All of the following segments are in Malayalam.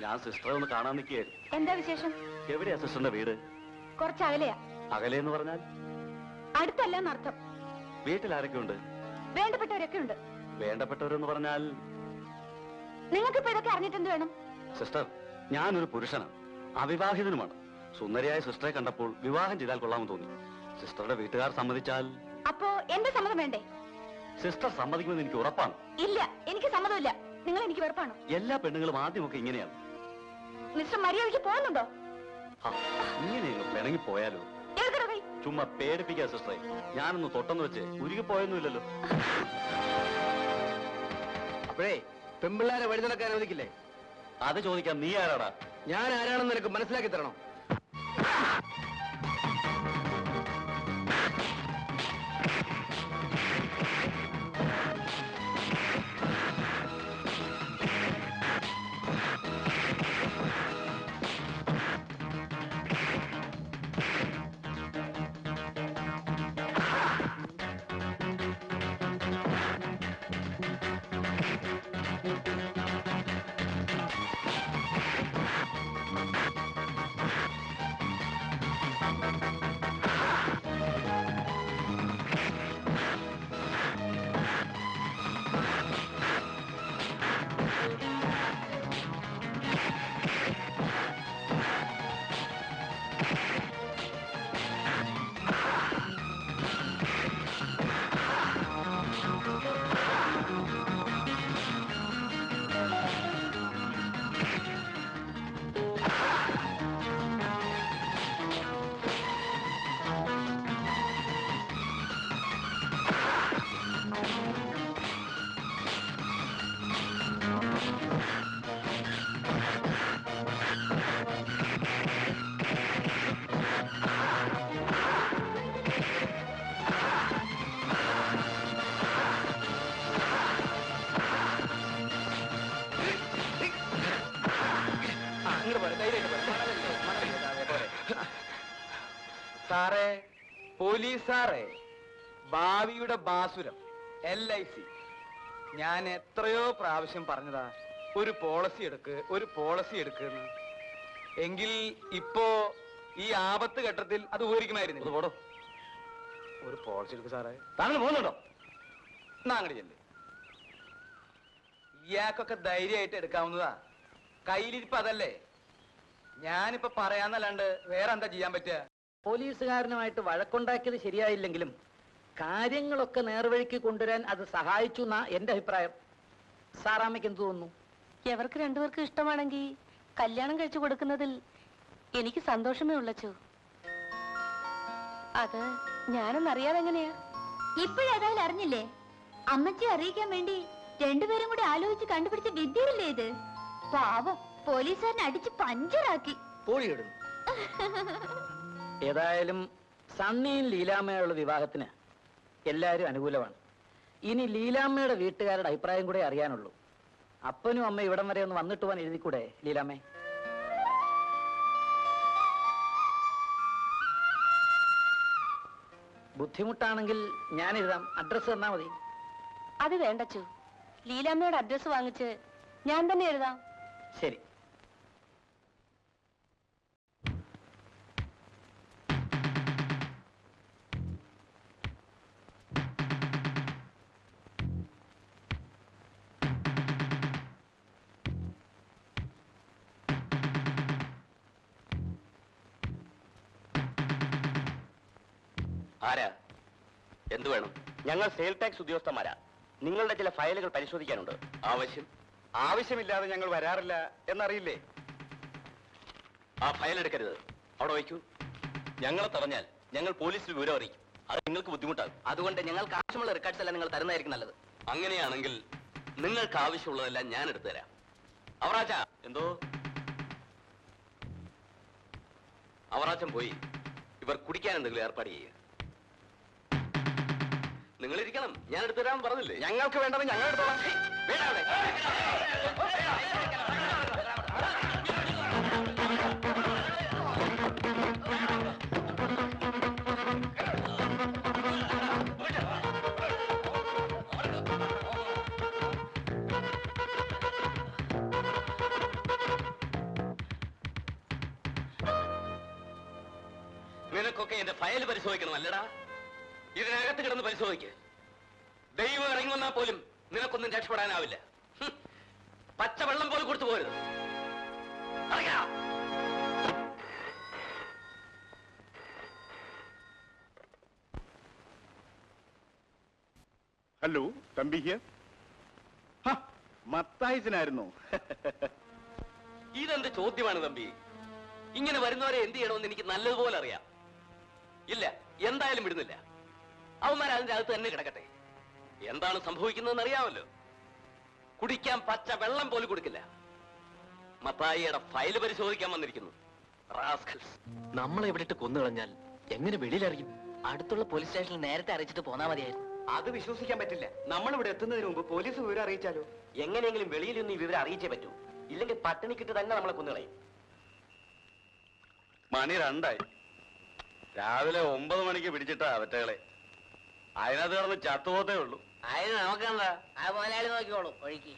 ഞാൻ സിസ്റ്ററെ ഒന്ന് കാണാൻ നിൽക്കുകയായിരുന്നു. എന്താ വിശേഷം? എവിടെയാ സിസ്റ്ററിന്റെ വീട്? കുറച്ച് അകലെയാ. അകലെന്ന് പറഞ്ഞാൽ? അടുത്തല്ലെന്നർത്ഥം. വീട്ടിൽ ആരൊക്കെ ഉണ്ട്? വേണ്ടപ്പെട്ടവരൊക്കെ ഉണ്ട്. വേണ്ടപ്പെട്ടവരെന്ന് പറഞ്ഞാൽ? നിങ്ങൾക്ക് ഇപ്പൊ ഇതൊക്കെ അറിഞ്ഞിട്ട് എന്ത് വേണം? സിസ്റ്റർ, ഞാനൊരു പുരുഷനാണ്, അവിവാഹിതനുമാണ്. സുന്ദരിയായ സിസ്റ്ററെ കണ്ടപ്പോൾ വിവാഹം ചെയ്താൽ കൊള്ളാമെന്ന് തോന്നി. സിസ്റ്ററുടെ വീട്ടുകാർ സമ്മതിച്ചാൽ? അപ്പോ എന്റെ സമ്മതം വേണ്ടേ? സിസ്റ്റർ സമ്മതിക്കുമെന്ന് എനിക്ക് ഉറപ്പാണ്. ഇല്ല, എനിക്ക് സമ്മതമില്ല. നിങ്ങൾ എനിക്ക് വെറുപ്പാണോ? എല്ലാ പെണ്ണുങ്ങളും ആദ്യമൊക്കെ ഇങ്ങനെയാണ്. മിസ്റ്റർ മര്യാദയ്ക്ക് പോകുന്നുണ്ടോ? ഇങ്ങനെ പിണങ്ങി പോയാലോ? ചുമ്മാ പേടിപ്പിക്കാ സിസ്റ്ററെ. ഞാനൊന്ന് തൊട്ടെന്ന് വെച്ച് ഉരുകി പോയൊന്നുമില്ലല്ലോ. അപ്പോഴേ പെമ്പിള്ളാരെ വഴി നടക്കാൻ അനുവദിക്കില്ലേ? അത് ചോദിക്കാം നീ ആരാടാ? ഞാൻ ആരാണെന്ന് നിനക്ക് മനസ്സിലാക്കി തരണം. സാറേ, പോലീസ് സാറേ, ഭാവിയുടെ ബാസുരം LIC. ഞാൻ എത്രയോ പ്രാവശ്യം പറഞ്ഞതാ ഒരു പോളിസി എടുക്കുന്നു. എങ്കിൽ ഇപ്പോ ഈ ആപത്ത് ഘട്ടത്തിൽ അത് ഉപകരിക്കുമായിരുന്നു. ഒരു പോളിസി എടുക്ക് സാറേ. താങ്കൾ പോകുന്നുണ്ടോ? എന്നാ അങ്ങോട്ട് ചെല്ല്. ഇയാൾക്കൊക്കെ ധൈര്യമായിട്ട് എടുക്കാവുന്നതാ. കയ്യിലിരിപ്പ് അതല്ലേ. ഞാനിപ്പോ പറയാന്നല്ലാണ്ട് വേറെ എന്താ ചെയ്യാൻ പറ്റുക? പോലീസുകാരനുമായിട്ട് വഴക്കുണ്ടാക്കിയത് ശരിയായില്ലെങ്കിലും കാര്യങ്ങളൊക്കെ നേർവഴിക്ക് കൊണ്ടുവരാൻ അത് സഹായിച്ചു എന്നാ എന്റെ അഭിപ്രായം. സാറാമ്മയ്ക്ക് എന്ത് തോന്നുന്നു? എവർക്ക് രണ്ടുപേർക്കും ഇഷ്ടമാണെങ്കിൽ കല്യാണം കഴിച്ചു കൊടുക്കുന്നതിൽ എനിക്ക് സന്തോഷമേ ഉള്ളച്ചു. അത് ഞാനൊന്നറിയാതെ എങ്ങനെയാ? ഇപ്പോഴേതായാലും അറിഞ്ഞില്ലേ? അമ്മച്ചി അറിയിക്കാൻ വേണ്ടി രണ്ടുപേരും കൂടി ആലോചിച്ച് കണ്ടുപിടിച്ച വിദ്യയില്ലേ ഇത്? പാവം പോലീസുകാരനെ അടിച്ച് പഞ്ചറാക്കി. പോളിയിടുന്നു. ഏതായാലും സണ്ണിയും ലീലാമ്മയുള്ള വിവാഹത്തിന് എല്ലാവരും അനുകൂലമാണ്. ഇനി ലീലാമ്മയുടെ വീട്ടുകാരുടെ അഭിപ്രായം കൂടെ അറിയാനുള്ളൂ. അപ്പനും അമ്മ ഇവിടം വരെ ഒന്ന് വന്നിട്ട് പോകാൻ എഴുതിക്കൂടെ ലീലാമ്മേ? ബുദ്ധിമുട്ടാണെങ്കിൽ ഞാൻ എഴുതാം. അഡ്രസ് തന്നാ മതി. അത് വേണ്ടച്ചു. ലീലാമ്മയുടെ അഡ്രസ് വാങ്ങിച്ച് ഞാൻ തന്നെ എഴുതാം. ശരി. ആരാ? എന്തു വേണം? ഞങ്ങൾ സെയിൽ ടാക്സ് ഉദ്യോഗസ്ഥന്മാരാ. നിങ്ങളുടെ ചില ഫയലുകൾ പരിശോധിക്കാനുണ്ട്. ആവശ്യമില്ലാതെ ഞങ്ങൾ വരാറില്ല എന്നറിയില്ലേ? ആ ഫയൽ എടുക്കരുത്, അവിടെ വയ്ക്കൂ. ഞങ്ങളെ തടഞ്ഞാൽ ഞങ്ങൾ പോലീസിൽ വിവരം അറിയിക്കും. അത് നിങ്ങൾക്ക് ബുദ്ധിമുട്ടാകും. അതുകൊണ്ട് ഞങ്ങൾക്ക് ആവശ്യമുള്ള റെക്കോർഡ്സ് എല്ലാം നിങ്ങൾ തരുന്നതായിരിക്കും നല്ലത്. അങ്ങനെയാണെങ്കിൽ നിങ്ങൾക്ക് ആവശ്യമുള്ളതെല്ലാം ഞാൻ എടുത്തു തരാം. അവറാച്ച, എന്തോ? അവറാച്ചൻ പോയി ഇവർ കുടിക്കാൻ എന്തെങ്കിലും ഏർപ്പാട് ചെയ്യുക. നിങ്ങൾ ഇരിക്കണം, ഞാൻ എടുത്തു തരാൻ പറഞ്ഞില്ലേ? ഞങ്ങൾക്ക് വേണ്ടത് ഞങ്ങൾ എടുത്തോളാം. നിനക്കൊക്കെ എന്റെ ഫയൽ പരിശോധിക്കണം അല്ലടാ? ഇതിനകത്ത് കിടന്ന് പരിശോധിക്ക്. ദൈവം ഇറങ്ങി വന്നാൽ പോലും നിനക്കൊന്നും രക്ഷപ്പെടാനാവില്ല. പച്ചവെള്ളം പോലും കൊടുത്തു പോരുത്. അറിയാം. Hello, Thampi here. മത്തായിച്ചനായിരുന്നു. ഇതെന്ത് ചോദ്യമാണ് തമ്പി? ഇങ്ങനെ വരുന്നവരെ എന്ത് ചെയ്യണമെന്ന് എനിക്ക് നല്ലതുപോലെ അറിയാം. ഇല്ല, എന്തായാലും വിടുന്നില്ല. അവന്മാർ അതിന്റെ അകത്ത് തന്നെ കിടക്കട്ടെ. എന്താണ് സംഭവിക്കുന്നതെന്ന് അറിയാമല്ലോ. കുടിക്കാൻ പച്ച വെള്ളം പോലും കൊടുക്കില്ല. മത്തായിയുടെ ഫയല് പരിശോധിക്കാൻ വന്നിരിക്കുന്നു. റാസ്കൽസ്. നമ്മളെ ഇവിടെ ഇട്ട് കൊന്നുകളഞ്ഞാൽ എങ്ങനെ വെളിയിലറിയും? അടുത്തുള്ള പോലീസ് സ്റ്റേഷനിൽ നേരത്തെ അറിയിച്ചിട്ട് പോന്നാ മതിയായിരുന്നു. അത് വിശ്വസിക്കാൻ പറ്റില്ല. നമ്മൾ ഇവിടെ എത്തുന്നതിന് മുമ്പ് പോലീസ് വിവരം അറിയിച്ചാലോ? എങ്ങനെയെങ്കിലും വെളിയിൽ നിന്ന് ഈ വിവരം അറിയിച്ചേ പറ്റൂ. ഇല്ലെങ്കിൽ പട്ടിണിക്കിട്ട് തന്നെ നമ്മളെ കൊന്നുകളയും. മണി 2 രാവിലെ 9 മണിക്ക് പിടിച്ചിട്ടാ അവറ്റകളെ. അതിനകത്ത് കിടന്ന് ചത്തുപോത്തേ ഉള്ളൂ. അതിന് നമുക്കെന്താ? ആ മുതലാളി നോക്കിക്കോളൂ ഒഴുക്കി.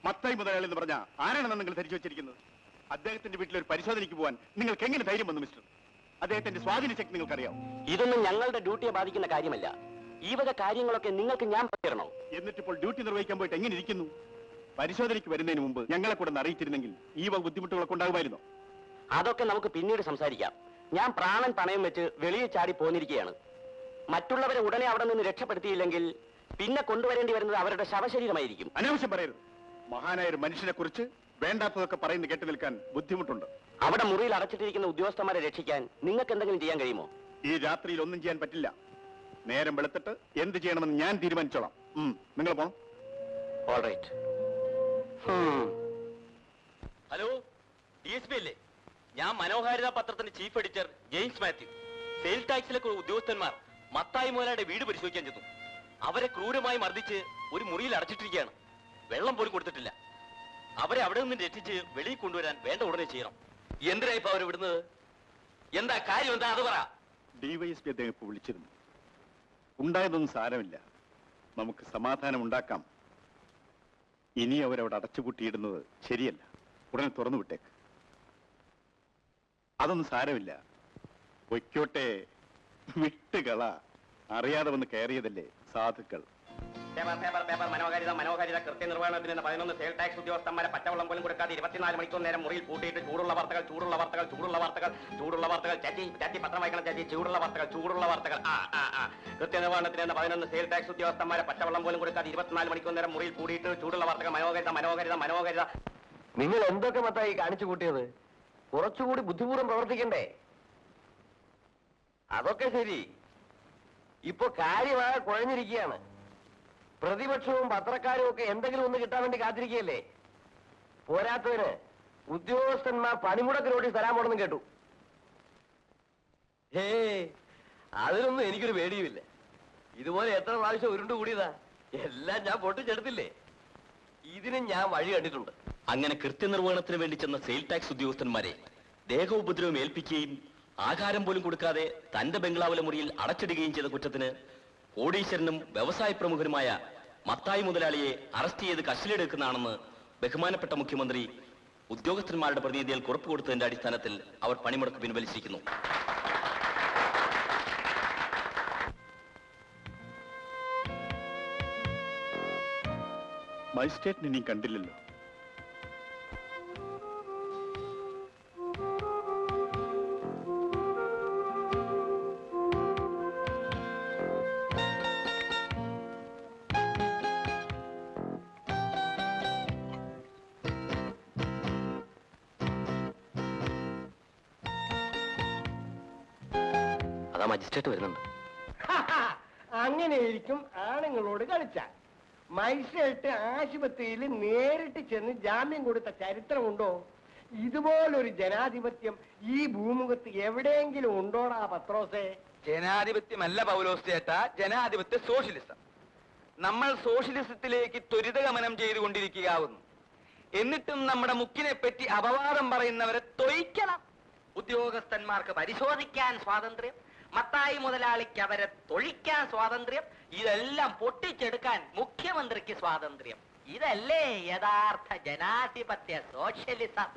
മത്തായി മുതലാളി എന്ന് പറഞ്ഞ ആരാണെന്ന് നിങ്ങൾ ധരിച്ചു വെച്ചിരിക്കുന്നത്? അദ്ദേഹത്തിന്റെ വീട്ടിൽ ഒരു പരിശോധനയ്ക്ക് പോകാൻ നിങ്ങൾക്ക് എങ്ങനെ ധൈര്യം വന്നു മിസ്റ്റർ? അദ്ദേഹത്തിന്റെ സ്വാധീന ശക്തി നിങ്ങൾക്കറിയാം. ഇതൊന്നും ഞങ്ങളുടെ ഡ്യൂട്ടിയെ ബാധിക്കുന്ന കാര്യമല്ല. ഈ വക കാര്യങ്ങളൊക്കെ നിങ്ങൾക്ക് ഞാൻ പറയണോ? എന്നിട്ടിപ്പോൾ ഡ്യൂട്ടി നിർവഹിക്കാൻ പോയിട്ട് എങ്ങനെ ഇരിക്കുന്നു? പരിശോധനയ്ക്ക് വരുന്നതിന് മുമ്പ് ഞങ്ങളെ കൂടെ അറിയിച്ചിരുന്നെങ്കിൽ ഈ വക ബുദ്ധിമുട്ടുകളൊക്കെ ഉണ്ടാകുമായിരുന്നോ? അതൊക്കെ നമുക്ക് പിന്നീട് സംസാരിക്കാം. ഞാൻ പ്രാണൻ പണയം വെച്ച് വെളിയിൽ ചാടി പോന്നിരിക്കുകയാണ്. മറ്റുള്ളവരെ ഉടനെ അവിടെ നിന്ന് രക്ഷപ്പെടുത്തിയില്ലെങ്കിൽ പിന്നെ കൊണ്ടുവരേണ്ടി വരുന്നത് അവരുടെ ശവശരീരമായിരിക്കും. അനാവശ്യം പറയരുത്. മഹാനായ ഒരു മനുഷ്യനെ കുറിച്ച് വേണ്ടാത്തതൊക്കെ പറയുന്നത് കേട്ടു നിൽക്കാൻ ബുദ്ധിമുട്ടുണ്ട്. അവിടെ മുറിയിൽ അടച്ചിട്ടിരിക്കുന്ന ഉദ്യോഗസ്ഥന്മാരെ രക്ഷിക്കാൻ നിങ്ങൾക്ക് എന്തെങ്കിലും ചെയ്യാൻ കഴിയുമോ? ഈ രാത്രിയിൽ ഒന്നും ചെയ്യാൻ പറ്റില്ല. നേരം വെളുത്തിട്ട് എന്ത് ചെയ്യണമെന്ന് ഞാൻ തീരുമാനിച്ചോളാം. നിങ്ങൾ പോണം. ഓൾറൈറ്റ്. ഹലോ, DSP അല്ലേ? ഞാൻ മനോഹാരിത പത്രത്തിന്റെ chief editor James Mathew. Sales ടാക്സിലെ ഉദ്യോഗസ്ഥന്മാർ മത്തായി മുതലാളിയുടെ വീട് പരിശോധിക്കാൻ ചെന്നു. അവരെ ക്രൂരമായി മർദ്ദിച്ച് ഒരു മുറിയിൽ അടച്ചിട്ടിരിക്കുകയാണ്. വെള്ളം പോലും കൊടുത്തിട്ടില്ല. അവരെ അവിടെ നിന്ന് രക്ഷിച്ച് വെളിയിൽ കൊണ്ടുവരാൻ വേണ്ട ഉടനെ ചെയ്യണം. എന്തിനാ ഇപ്പൊ അവർ വിടുന്നത്? എന്താ കാര്യം? എന്താ അത് പറ. DYSP അദ്ദേഹം ഇപ്പൊ വിളിച്ചിരുന്നു. ഉണ്ടായതൊന്നും സാരമില്ല, നമുക്ക് സമാധാനം ഉണ്ടാക്കാം. ഇനി അവരവിടെ അടച്ചുപൂട്ടിയിടുന്നത് ശരിയല്ല. ഉടനെ തുറന്നു വിട്ടേക്ക്. അതൊന്നും സാരമില്ല, പൊയ്ക്കോട്ടെ. വിട്ടുകള. അറിയാതെ വന്ന് കയറിയതല്ലേ സാധുക്കൾ. മനോഹാരിത കൃത്യനിർവഹണത്തിന് 11 സെയിൽ ടാക്സ് ഉദ്യോഗസ്ഥന്മാരെ പച്ചവെള്ളം പോലും കൊടുക്കാതെ 24 മണിക്കൂർ നേരം മുറിയിൽ പൂട്ടിയിട്ട് ചൂടുള്ള വാർത്തകൾ ചാറ്റി പത്രം വായിക്കണം. ചാറ്റി ചൂടുള്ള വാർത്തകൾ. കൃത്യനിർവഹണത്തിന് 11 സെയിൽ ടാക്സ് ഉദ്യോഗസ്ഥന്മാരെ പച്ചവെള്ളം പോലും കൊടുക്കാതെ 24 മണിക്കൂർ നേരം മുറിയിൽ പൂട്ടിയിട്ട് ചൂടുള്ള വാർത്തകൾ. മനോഹാരിത. നിങ്ങൾ എന്തൊക്കെ മത്തായി കാണിച്ചു കൂട്ടിയത്? കുറച്ചുകൂടി ബുദ്ധിപൂർവ്വം പ്രവർത്തിക്കണ്ടേ? അതൊക്കെ ശരി. ഇപ്പൊ കാര്യമായി കുഴഞ്ഞിരിക്കുകയാണ്. പ്രതിപക്ഷവും പത്രക്കാരും ഒക്കെ എന്തെങ്കിലും ഒന്ന് കിട്ടാൻ വേണ്ടി കാത്തിരിക്കുകയല്ലേ? പോരാത്തതിന് ഉദ്യോഗസ്ഥന്മാർ പണിമുടക്ക് നോട്ടീസ് തരാൻ പോണെന്ന് കേട്ടു. അതിനൊന്നും എനിക്കൊരു പേടിയുമില്ല. ഇതുപോലെ എത്ര പ്രാവശ്യം ഉരുണ്ടുകൂടിയതാ. എല്ലാം ഞാൻ പൊട്ടിച്ചെടുത്തില്ലേ. ഇതിന് ഞാൻ വഴി കണ്ടിട്ടുണ്ട്. അങ്ങനെ കൃത്യനിർവഹണത്തിന് വേണ്ടി ചെന്ന സെയിൽ ടാക്സ് ഉദ്യോഗസ്ഥന്മാരെ ദേഹോപദ്രവം ഏൽപ്പിക്കുകയും ആഹാരം പോലും കൊടുക്കാതെ തന്റെ ബംഗ്ലാവിലെ മുറിയിൽ അടച്ചിടുകയും ചെയ്ത കുറ്റത്തിന് കോടീശ്വരനും വ്യവസായ പ്രമുഖനുമായ മത്തായി മുതലാളിയെ അറസ്റ്റ് ചെയ്ത് കസ്റ്റഡിയിലെടുക്കുന്നതാണെന്ന് ബഹുമാനപ്പെട്ട മുഖ്യമന്ത്രി ഉദ്യോഗസ്ഥന്മാരുടെ പ്രതിനിധികൾ ഉറപ്പ് കൊടുത്തതിന്റെ അടിസ്ഥാനത്തിൽ അവർ പണിമുടക്ക് പിൻവലിച്ചിരിക്കുന്നു. മജിസ്ട്രേറ്റിനെ നീ കണ്ടില്ലല്ലോ. അതാ മജിസ്ട്രേറ്റ് വരുന്നുണ്ട്. അങ്ങനെയിരിക്കും ആണുങ്ങളോട് കളിച്ചാൽ. മജിസ്ട്രേറ്റ് ആശുപത്രിയിൽ നേരിട്ട് ചെന്ന് ജാമ്യം കൊടുത്ത ചരിത്രമുണ്ടോ? ഇതുപോലൊരു ജനാധിപത്യം ഈ ഭൂമുഖത്ത് എവിടെയെങ്കിലും ഉണ്ടോടാ പത്രോസേ? ജനാധിപത്യമല്ല പൗലോസ് ചേട്ടാ, ജനാധിപത്യ സോഷ്യലിസം. നമ്മൾ സോഷ്യലിസത്തിലേക്ക് ത്വരിതഗമനം ചെയ്തുകൊണ്ടിരിക്കുകയാവുന്നു. എന്നിട്ടും നമ്മുടെ മുക്കിനെ പറ്റി അപവാദം പറയുന്നവരെ തൊയ്ക്കണം. ഉദ്യോഗസ്ഥന്മാർക്ക് പരിശോധിക്കാൻ സ്വാതന്ത്ര്യം, മത്തായി മുതലാളിക്ക് അവരെ തൊഴിക്കാൻ സ്വാതന്ത്ര്യം, ഇതെല്ലാം പൊട്ടിച്ചെടുക്കാൻ മുഖ്യമന്ത്രിക്ക് സ്വാതന്ത്ര്യം. ഇതല്ലേ യഥാർത്ഥ ജനാധിപത്യ സോഷ്യലിസം?